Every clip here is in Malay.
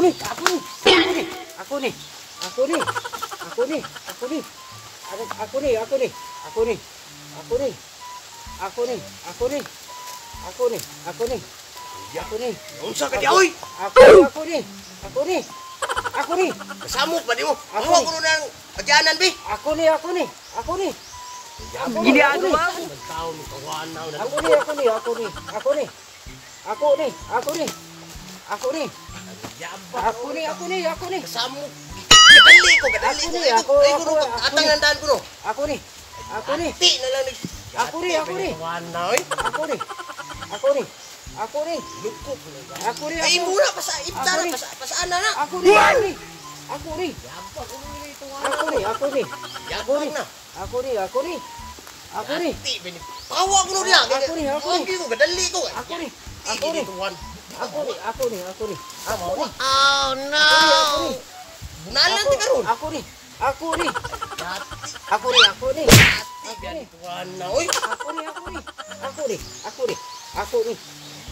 nih, aku nih, aku nih, aku nih, aku nih, aku nih, aku nih, aku nih, aku nih, aku nih, aku nih, aku nih, aku nih, aku nih, aku nih, Unsa ka di oy? aku nih, aku nih, aku nih, Kasamok ba di mo? Ako Ako ni. ko nang adyanan bi. aku nih, aku nih, aku nih, Ginagawa mo. Ang tao ni kawanaw na. aku nih, aku nih, aku nih, aku nih, aku nih, aku nih, aku nih, Yabak. aku nih, aku nih, aku nih, Kasamok. Gadali ko, gadali Ako ko. ni, ako, Ay ako, ko ako atang ni. nandan ko no. aku nih, aku nih, Ti na lang ni. Ako ni, ako ni. Kawanaw eh. aku nih, aku nih, aku nih, Lukok na. aku nih, Ay aku, mura pa sa ibtara Ako ni. pa sa ana na. aku nih, aku nih, aku nih, Yabak ko ni ito. aku nih, aku nih, aku Yabak nih, na. aku nih, aku nih, aku nih, Ti bini. Pawa ko no diya. Ako ni, ako ni. Ako ko gadali ko. aku nih, Ti aku gini nih, tuwan. aku nih, aku nih, aku nih, aku nih, Oh no. aku nih, Bunalan ti karon. aku nih, aku nih, Dati. aku nih, aku nih, Dati gani tuwan na oy. aku nih, aku nih, aku nih, aku nih, aku nih,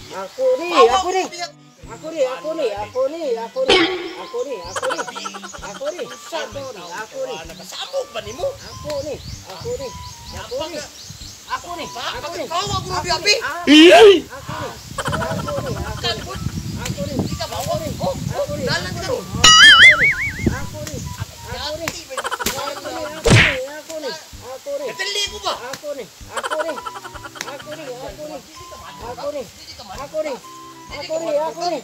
aku nih, Pawa aku ko nih, diya. aku nih, aku nih, aku nih, aku nih, aku nih, aku nih, aku nih, aku nih, Nakasamok ba nimo? aku nih, aku nih, aku nih, aku nih, aku nih, Pawa ko no diya bi. aku nih, aku nih, Kabut. aku nih, Di ka bawa. Oh, aku nih, dalan ka ron. aku nih, aku nih, Dati bini aku tuwan nih, na. aku nih, aku nih, Kadali ko ba? aku nih, aku nih, aku nih, aku nih, aku nih, aku nih, aku nih, aku nih,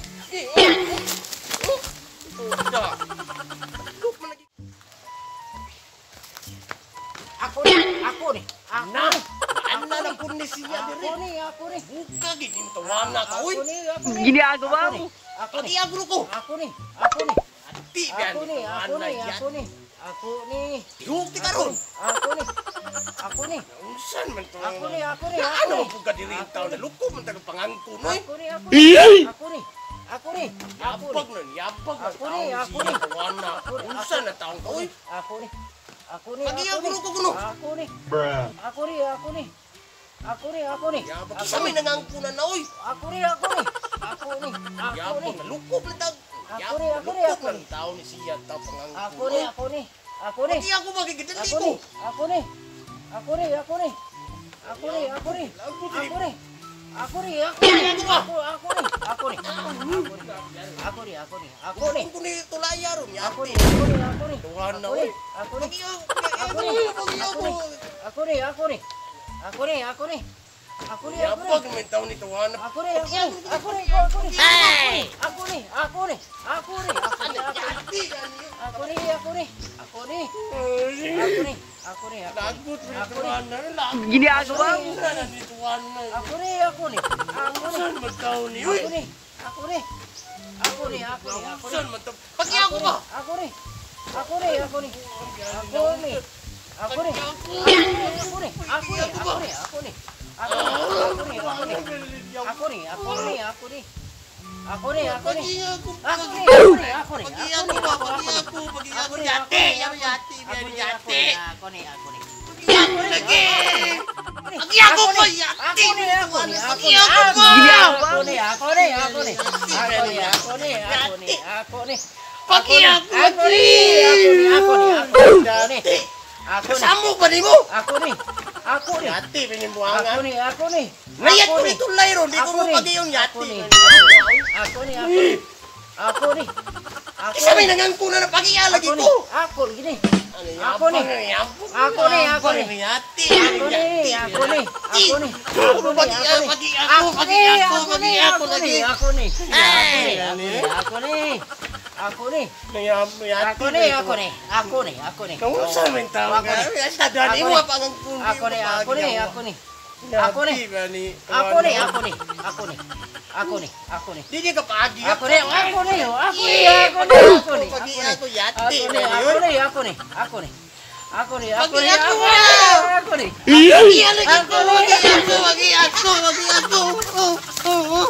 aku nih, aku nih, Na, ana na kun ni siya aku dire. nih, aku nih, Buka gini mo tawana ka oy. aku nih, aku nih, Ginagawa mo. aku Pati nih, agro ko. aku nih, aku nih, Ati biyan aku nih, aku tawana nih, yan. aku nih, aku nih, Tihuk ti karon. aku nih, aku nih, Unsan man to? Ako ni, ako ni, Ano ako ni. buka diri taw na luko man taga pangangkon oy. aku nih, aku nih, aku nih, aku nih, aku Yabag nih, nun, yabag na Ako taon ni, ako siya ni. tawana. Unsan na taon ka oy. aku nih, aku nih, Pagi aku agro nih, ko kuno. aku nih, aku nih, aku nih, aku nih, aku nih, Yabag aku sa may nih, nangangkunan na oy. aku nih, aku nih, aku nih, aku Yabag nih, na lukop na taon. Ako Yabag ni, na ako ni, lukop ako na ni. taon ni siya taw pangangkon. aku nih, aku nih, aku nih, Pati ako magigidali aku ko. nih, aku nih, aku nih, aku nih, aku nih, aku nih, aku nih, aku nih, aku nih, aku nih, aku nih, aku nih, aku nih, aku nih, Kung ni tulaya ron, aku yati. nih, aku nih, aku nih, Tawana aku oy. nih, aku nih, Pagi Ako ni, ako ni, aku nih, aku nih, aku nih, aku nih, aku nih, aku nih. Yabag naman taon ni tawana. Aku nih, aku nih, aku nih, aku nih, Hey! aku nih, aku nih, aku nih, aku nih, Yati gani. aku nih, aku nih, aku nih, aku nih, aku nih, Lagot mo ni Ako ni. tawana. Lagot. Ginagawa mo. Unsan na ni tawana. aku nih, aku nih, aku nih, Unsan man taon ni aku oy. nih, aku nih, aku nih, aku nih, aku nih, Unsan man taon. Pagi ako ba? aku nih, aku nih, aku nih, aku nih, aku nih, Pagi ako. aku nih, aku nih, aku nih, aku nih, aku nih, aku nih, aku nih, aku nih, aku nih, aku nih, aku nih, aku nih, Pagi ako. aku nih, aku nih, aku nih, Pagi aku ako nih, ba? aku Pagi nih, ako. Pagi aku ako. nih, Yati. aku nih, Yati. aku nih, Yati. aku nih, aku nih, Pagi ako lagi. Pagi ako ba? Yati. aku nih, aku nih, aku Pagi nih, ako ba? aku nih, aku nih, aku nih, aku nih, aku nih, aku nih, aku nih, Pagi ako aku lagi. nih, aku nih, aku nih, aku nih, Kasama ba ni mo? aku nih, aku nih, Yati aku pinimbuangan. nih, aku nih, Ngayat ko aku ni nih, tulay ron. Di ko Ako mo ni. pagi yung yati. Ako ni. aku nih, aku nih, aku Isa may nih, nangangkunan na pagi lagi aku nih, ko. aku gini, Ano Ako ni. Yabang. Ako ni, ako ni. Yati. aku nih, aku nih, aku nih, aku nih, Pagi ako. Pagi ako. Pagi ako. Pagi ako lagi. aku nih, Hey! aku nih, aku nih, Yati. aku nih, aku nih, aku nih, aku nih, Kamu sa men tawag Ako ni. ka? Tadaan Ako mo ni. pa ang kundi. aku nih, aku nih, aku nih, Ako ni. Ako aku nih, aku nih, aku nih, aku nih, aku nih. Di ka pagi. Aku nih, aku nih, aku nih, aku nih, Pagi aku nih, Pagi aku nih. ako yati. Aku nih, aku nih, aku nih, aku nih, aku nih, aku Pagi nih, ako aku na. nih, aku nih. Pagi ako. Ako ni. Pagi ako. Pagi ako. Pagi ako.